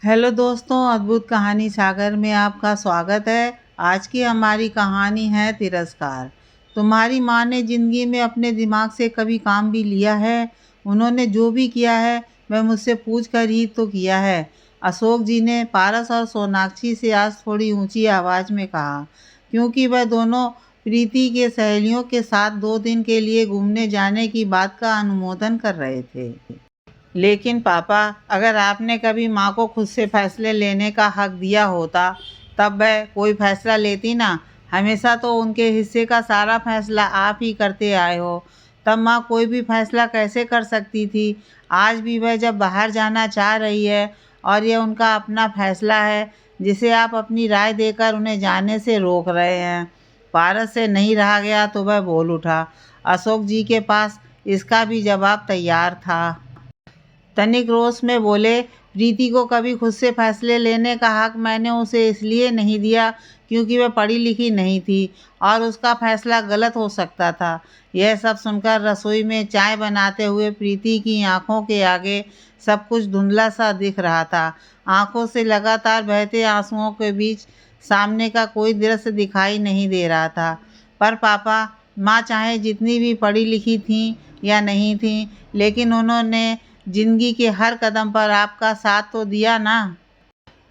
Hello दोस्तों, अद्भुत कहानी सागर में आपका स्वागत है। आज की हमारी कहानी है तिरस्कार। तुम्हारी माँ ने ज़िंदगी में अपने दिमाग से कभी काम भी लिया है? उन्होंने जो भी किया है वह मुझसे पूछ कर ही तो किया है। अशोक जी ने पारस और सोनाक्षी से आज थोड़ी ऊंची आवाज़ में कहा, क्योंकि वह दोनों प्रीति के सहेलियों के साथ 2 दिन के लिए घूमने जाने की बात का अनुमोदन कर रहे थे। लेकिन पापा, अगर आपने कभी माँ को खुद से फैसले लेने का हक दिया होता तब वह कोई फैसला लेती ना। हमेशा तो उनके हिस्से का सारा फैसला आप ही करते आए हो, तब माँ कोई भी फैसला कैसे कर सकती थी? आज भी वह जब बाहर जाना चाह रही है और यह उनका अपना फैसला है, जिसे आप अपनी राय देकर उन्हें जाने से रोक रहे हैं। पारस से नहीं रहा गया तो वह बोल उठा। अशोक जी के पास इसका भी जवाब तैयार था। तनिक रोष में बोले, प्रीति को कभी खुद से फैसले लेने का हक मैंने उसे इसलिए नहीं दिया क्योंकि वह पढ़ी लिखी नहीं थी और उसका फैसला गलत हो सकता था। यह सब सुनकर रसोई में चाय बनाते हुए प्रीति की आंखों के आगे सब कुछ धुंधला सा दिख रहा था। आंखों से लगातार बहते आंसुओं के बीच सामने का कोई दृश्य दिखाई नहीं दे रहा था। पर पापा, माँ चाहे जितनी भी पढ़ी लिखी थी या नहीं थी, लेकिन उन्होंने जिंदगी के हर कदम पर आपका साथ तो दिया ना।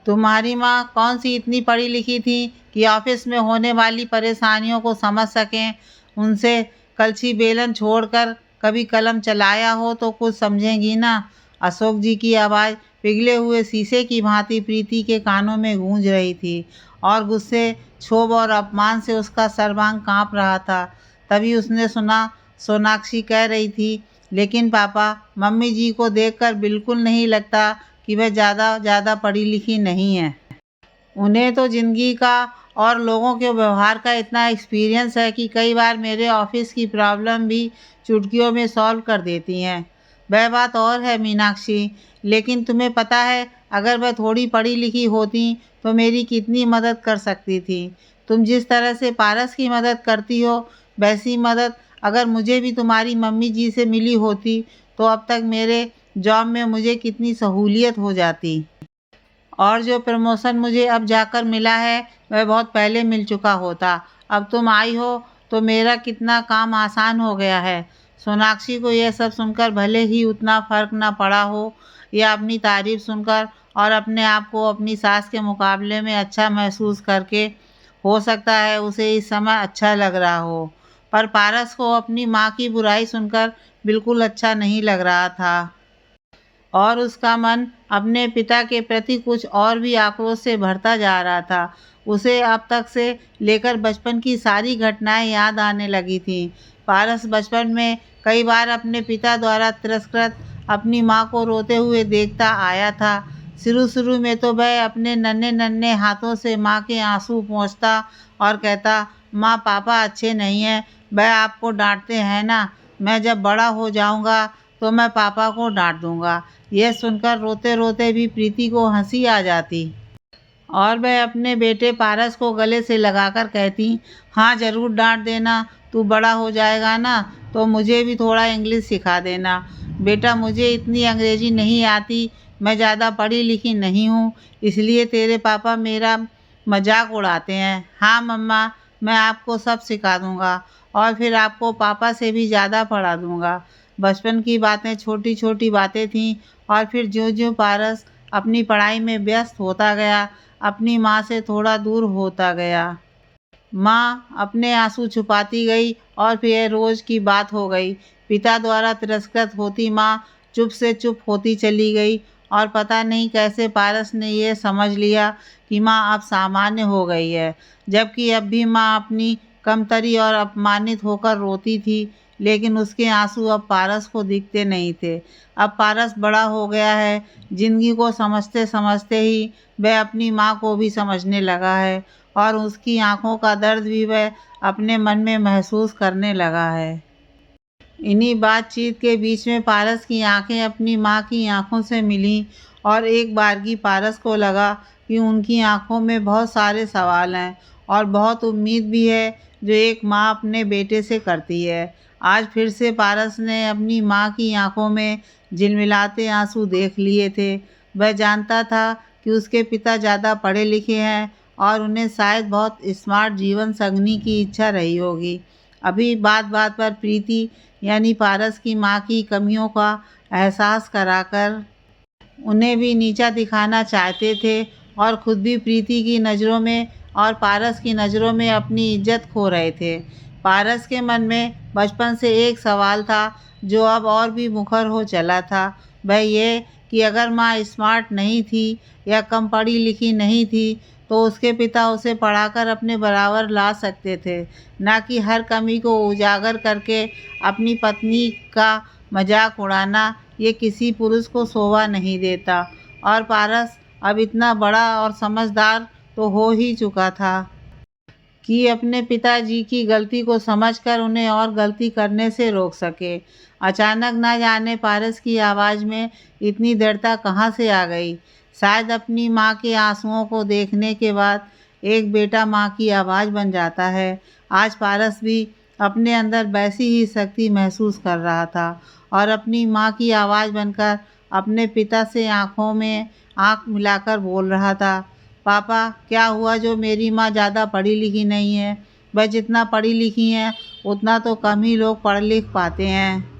तुम्हारी माँ कौन सी इतनी पढ़ी लिखी थी कि ऑफिस में होने वाली परेशानियों को समझ सकें? उनसे कलछी बेलन छोड़कर कभी कलम चलाया हो तो कुछ समझेंगी ना। अशोक जी की आवाज़ पिघले हुए शीशे की भांति प्रीति के कानों में गूंज रही थी और गुस्से, क्षोभ और अपमान से उसका सर्वांग कांप रहा था। तभी उसने सुना, सोनाक्षी कह रही थी, लेकिन पापा, मम्मी जी को देखकर बिल्कुल नहीं लगता कि वह ज़्यादा पढ़ी लिखी नहीं है। उन्हें तो ज़िंदगी का और लोगों के व्यवहार का इतना एक्सपीरियंस है कि कई बार मेरे ऑफिस की प्रॉब्लम भी चुटकियों में सॉल्व कर देती हैं। वह बात और है मीनाक्षी, लेकिन तुम्हें पता है, अगर वह थोड़ी पढ़ी लिखी होती तो मेरी कितनी मदद कर सकती थी। तुम जिस तरह से पारस की मदद करती हो, वैसी मदद अगर मुझे भी तुम्हारी मम्मी जी से मिली होती तो अब तक मेरे जॉब में मुझे कितनी सहूलियत हो जाती। और जो प्रमोशन मुझे अब जाकर मिला है वह बहुत पहले मिल चुका होता। अब तुम आई हो तो मेरा कितना काम आसान हो गया है। सोनाक्षी को यह सब सुनकर भले ही उतना फर्क ना पड़ा हो, या अपनी तारीफ सुनकर और अपने आप को अपनी सास के मुकाबले में अच्छा महसूस करके हो सकता है उसे इस समय अच्छा लग रहा हो, पर पारस को अपनी माँ की बुराई सुनकर बिल्कुल अच्छा नहीं लग रहा था और उसका मन अपने पिता के प्रति कुछ और भी आक्रोश से भरता जा रहा था। उसे अब तक से लेकर बचपन की सारी घटनाएं याद आने लगी थीं। पारस बचपन में कई बार अपने पिता द्वारा तिरस्कृत अपनी माँ को रोते हुए देखता आया था। शुरू में तो वह अपने नन्हे नन्हे हाथों से माँ के आंसू पोंछता और कहता, माँ, पापा अच्छे नहीं हैं, वह आपको डांटते हैं ना। मैं जब बड़ा हो जाऊंगा तो मैं पापा को डांट दूंगा। यह सुनकर रोते रोते भी प्रीति को हंसी आ जाती और वह अपने बेटे पारस को गले से लगाकर कहती, हाँ ज़रूर डांट देना, तू बड़ा हो जाएगा ना तो मुझे भी थोड़ा इंग्लिश सिखा देना। बेटा, मुझे इतनी अंग्रेजी नहीं आती, मैं ज़्यादा पढ़ी लिखी नहीं हूँ, इसलिए तेरे पापा मेरा मजाक उड़ाते हैं। हाँ मम्मा, मैं आपको सब सिखा दूँगा और फिर आपको पापा से भी ज़्यादा पढ़ा दूँगा। बचपन की बातें छोटी छोटी बातें थीं और फिर ज्यों-ज्यों पारस अपनी पढ़ाई में व्यस्त होता गया, अपनी माँ से थोड़ा दूर होता गया। माँ अपने आंसू छुपाती गई और फिर यह रोज की बात हो गई। पिता द्वारा तिरस्कृत होती माँ चुप से चुप होती चली गई और पता नहीं कैसे पारस ने यह समझ लिया कि माँ अब सामान्य हो गई है, जबकि अब भी माँ अपनी कमतरी और अपमानित होकर रोती थी, लेकिन उसके आंसू अब पारस को दिखते नहीं थे। अब पारस बड़ा हो गया है, जिंदगी को समझते समझते ही वह अपनी माँ को भी समझने लगा है और उसकी आंखों का दर्द भी वह अपने मन में महसूस करने लगा है। इन्हीं बातचीत के बीच में पारस की आंखें अपनी माँ की आंखों से मिलीं और एक बारगी पारस को लगा कि उनकी आंखों में बहुत सारे सवाल हैं और बहुत उम्मीद भी है जो एक माँ अपने बेटे से करती है। आज फिर से पारस ने अपनी माँ की आंखों में झिलमिलाते आंसू देख लिए थे। वह जानता था कि उसके पिता ज़्यादा पढ़े लिखे हैं और उन्हें शायद बहुत स्मार्ट जीवन संगनी की इच्छा रही होगी। अभी बात बात पर प्रीति यानी पारस की माँ की कमियों का एहसास कराकर उन्हें भी नीचा दिखाना चाहते थे और खुद भी प्रीति की नज़रों में और पारस की नज़रों में अपनी इज्जत खो रहे थे। पारस के मन में बचपन से एक सवाल था जो अब और भी मुखर हो चला था। वह ये कि अगर माँ स्मार्ट नहीं थी या कम पढ़ी लिखी नहीं थी तो उसके पिता उसे पढ़ाकर अपने बराबर ला सकते थे, ना कि हर कमी को उजागर करके अपनी पत्नी का मजाक उड़ाना। ये किसी पुरुष को शोभा नहीं देता और पारस अब इतना बड़ा और समझदार तो हो ही चुका था कि अपने पिताजी की गलती को समझकर उन्हें और गलती करने से रोक सके। अचानक न जाने पारस की आवाज़ में इतनी दृढ़ता कहाँ से आ गई। शायद अपनी माँ के आंसुओं को देखने के बाद एक बेटा माँ की आवाज़ बन जाता है। आज पारस भी अपने अंदर वैसी ही शक्ति महसूस कर रहा था और अपनी माँ की आवाज़ बनकर अपने पिता से आँखों में आँख मिलाकर बोल रहा था, पापा क्या हुआ जो मेरी माँ ज़्यादा पढ़ी लिखी नहीं है? वह जितना पढ़ी लिखी हैं उतना तो कम ही लोग पढ़ लिख पाते हैं।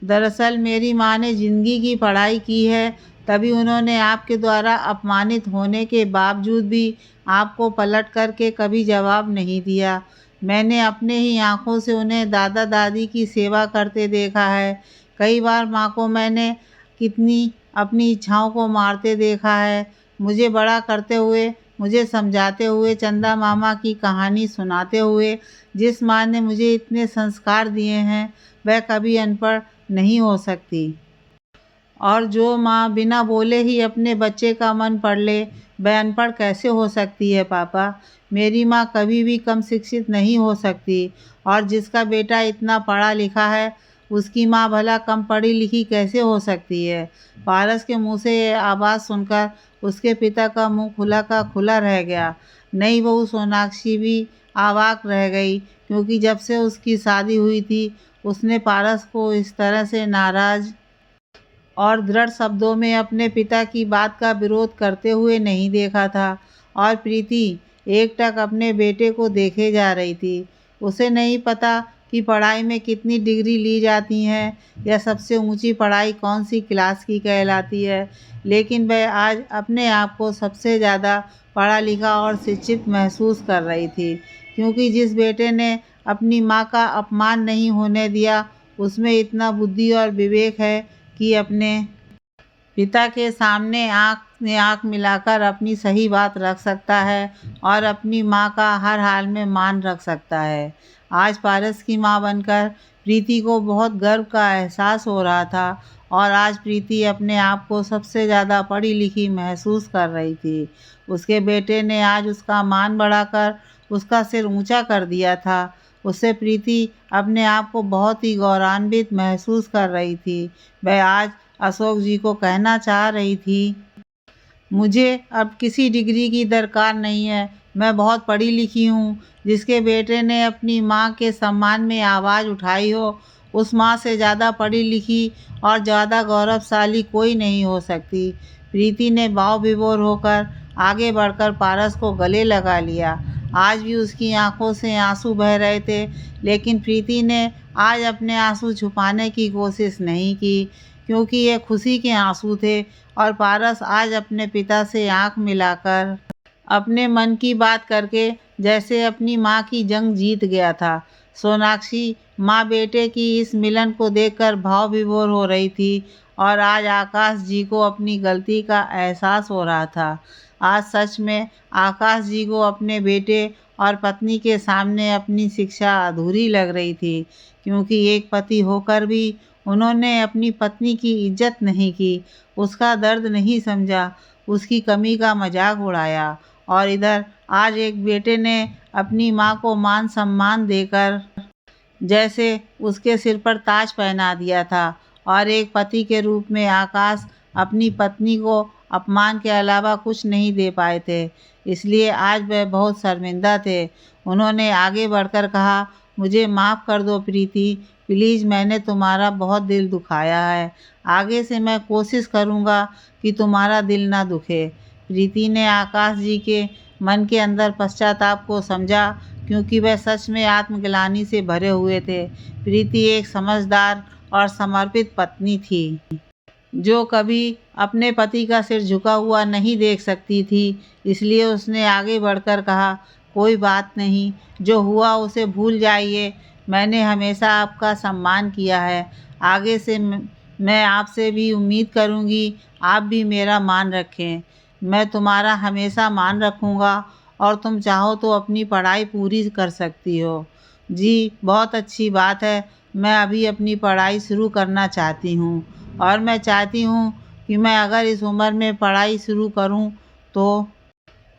दरअसल मेरी माँ ने ज़िंदगी की पढ़ाई की है, तभी उन्होंने आपके द्वारा अपमानित होने के बावजूद भी आपको पलट करके कभी जवाब नहीं दिया। मैंने अपने ही आँखों से उन्हें दादा दादी की सेवा करते देखा है। कई बार माँ को मैंने कितनी अपनी इच्छाओं को मारते देखा है। मुझे बड़ा करते हुए, मुझे समझाते हुए, चंदा मामा की कहानी सुनाते हुए जिस माँ ने मुझे इतने संस्कार दिए हैं वह कभी अनपढ़ नहीं हो सकती। और जो माँ बिना बोले ही अपने बच्चे का मन पढ़ ले वह अनपढ़ कैसे हो सकती है पापा? मेरी माँ कभी भी कम शिक्षित नहीं हो सकती और जिसका बेटा इतना पढ़ा लिखा है उसकी माँ भला कम पढ़ी लिखी कैसे हो सकती है? पारस के मुँह से ये आवाज़ सुनकर उसके पिता का मुँह खुला का खुला रह गया। नई बहू सोनाक्षी भी अवाक रह गई क्योंकि जब से उसकी शादी हुई थी उसने पारस को इस तरह से नाराज़ और दृढ़ शब्दों में अपने पिता की बात का विरोध करते हुए नहीं देखा था। और प्रीति एकटक अपने बेटे को देखे जा रही थी। उसे नहीं पता कि पढ़ाई में कितनी डिग्री ली जाती हैं या सबसे ऊंची पढ़ाई कौन सी क्लास की कहलाती है, लेकिन वह आज अपने आप को सबसे ज़्यादा पढ़ा लिखा और शिक्षित महसूस कर रही थी क्योंकि जिस बेटे ने अपनी माँ का अपमान नहीं होने दिया उसमें इतना बुद्धि और विवेक है कि अपने पिता के सामने आँख में आँख मिलाकर अपनी सही बात रख सकता है और अपनी माँ का हर हाल में मान रख सकता है। आज पारस की माँ बनकर प्रीति को बहुत गर्व का एहसास हो रहा था और आज प्रीति अपने आप को सबसे ज़्यादा पढ़ी लिखी महसूस कर रही थी। उसके बेटे ने आज उसका मान बढ़ाकर उसका सिर ऊंचा कर दिया था। उससे प्रीति अपने आप को बहुत ही गौरवान्वित महसूस कर रही थी। वह आज अशोक जी को कहना चाह रही थी, मुझे अब किसी डिग्री की दरकार नहीं है, मैं बहुत पढ़ी लिखी हूँ। जिसके बेटे ने अपनी माँ के सम्मान में आवाज़ उठाई हो उस माँ से ज़्यादा पढ़ी लिखी और ज़्यादा गौरवशाली कोई नहीं हो सकती। प्रीति ने भाव विभोर होकर आगे बढ़कर पारस को गले लगा लिया। आज भी उसकी आंखों से आंसू बह रहे थे, लेकिन प्रीति ने आज अपने आंसू छुपाने की कोशिश नहीं की क्योंकि ये खुशी के आंसू थे और पारस आज अपने पिता से आंख मिलाकर अपने मन की बात करके जैसे अपनी माँ की जंग जीत गया था। सोनाक्षी माँ बेटे की इस मिलन को देखकर भाव विभोर हो रही थी और आज आकाश जी को अपनी गलती का एहसास हो रहा था। आज सच में आकाश जी को अपने बेटे और पत्नी के सामने अपनी शिक्षा अधूरी लग रही थी क्योंकि एक पति होकर भी उन्होंने अपनी पत्नी की इज्जत नहीं की, उसका दर्द नहीं समझा, उसकी कमी का मजाक उड़ाया। और इधर आज एक बेटे ने अपनी माँ को मान सम्मान देकर जैसे उसके सिर पर ताज पहना दिया था और एक पति के रूप में आकाश अपनी पत्नी को अपमान के अलावा कुछ नहीं दे पाए थे, इसलिए आज वह बहुत शर्मिंदा थे। उन्होंने आगे बढ़कर कहा, मुझे माफ़ कर दो प्रीति, प्लीज़ मैंने तुम्हारा बहुत दिल दुखाया है। आगे से मैं कोशिश करूँगा कि तुम्हारा दिल ना दुखे। प्रीति ने आकाश जी के मन के अंदर पश्चाताप को समझा, क्योंकि वह सच में आत्मग्लानि से भरे हुए थे। प्रीति एक समझदार और समर्पित पत्नी थी, जो कभी अपने पति का सिर झुका हुआ नहीं देख सकती थी। इसलिए उसने आगे बढ़कर कहा, कोई बात नहीं, जो हुआ उसे भूल जाइए। मैंने हमेशा आपका सम्मान किया है। आगे से मैं आपसे भी उम्मीद करूंगी आप भी मेरा मान रखें। मैं तुम्हारा हमेशा मान रखूंगा और तुम चाहो तो अपनी पढ़ाई पूरी कर सकती हो। जी, बहुत अच्छी बात है। मैं अभी अपनी पढ़ाई शुरू करना चाहती हूँ और मैं चाहती हूँ कि मैं अगर इस उम्र में पढ़ाई शुरू करूँ तो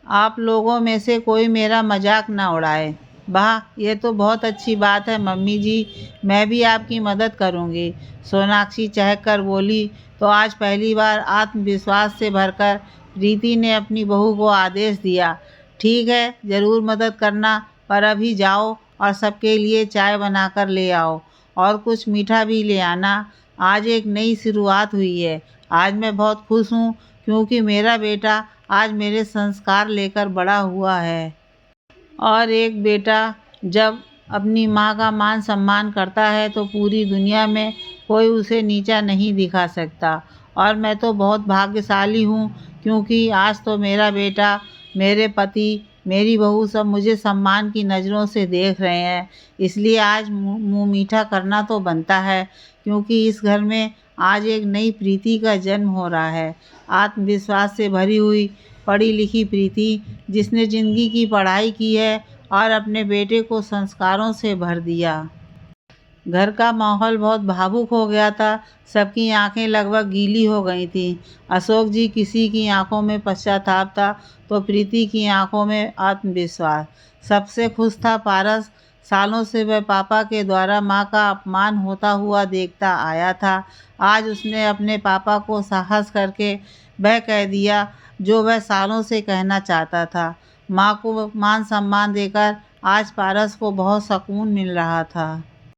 आप लोगों में से कोई मेरा मजाक ना उड़ाए। वाह, ये तो बहुत अच्छी बात है मम्मी जी, मैं भी आपकी मदद करूँगी। सोनाक्षी चहक कर बोली। तो आज पहली बार आत्मविश्वास से भरकर प्रीति ने अपनी बहू को आदेश दिया, ठीक है, ज़रूर मदद करना, पर अभी जाओ और सबके लिए चाय बनाकर ले आओ और कुछ मीठा भी ले आना। आज एक नई शुरुआत हुई है। आज मैं बहुत खुश हूँ क्योंकि मेरा बेटा आज मेरे संस्कार लेकर बड़ा हुआ है। और एक बेटा जब अपनी माँ का मान सम्मान करता है तो पूरी दुनिया में कोई उसे नीचा नहीं दिखा सकता। और मैं तो बहुत भाग्यशाली हूँ क्योंकि आज तो मेरा बेटा, मेरे पति, मेरी बहू सब मुझे सम्मान की नज़रों से देख रहे हैं। इसलिए आज मुँह मीठा करना तो बनता है, क्योंकि इस घर में आज एक नई प्रीति का जन्म हो रहा है। आत्मविश्वास से भरी हुई पढ़ी लिखी प्रीति, जिसने ज़िंदगी की पढ़ाई की है और अपने बेटे को संस्कारों से भर दिया। घर का माहौल बहुत भावुक हो गया था। सबकी आंखें लगभग गीली हो गई थीं। अशोक जी किसी की आंखों में पश्चाताप था तो प्रीति की आंखों में आत्मविश्वास। सबसे खुश था पारस। सालों से वह पापा के द्वारा माँ का अपमान होता हुआ देखता आया था। आज उसने अपने पापा को साहस करके वह कह दिया जो वह सालों से कहना चाहता था। माँ को मान सम्मान देकर आज पारस को बहुत सुकून मिल रहा था।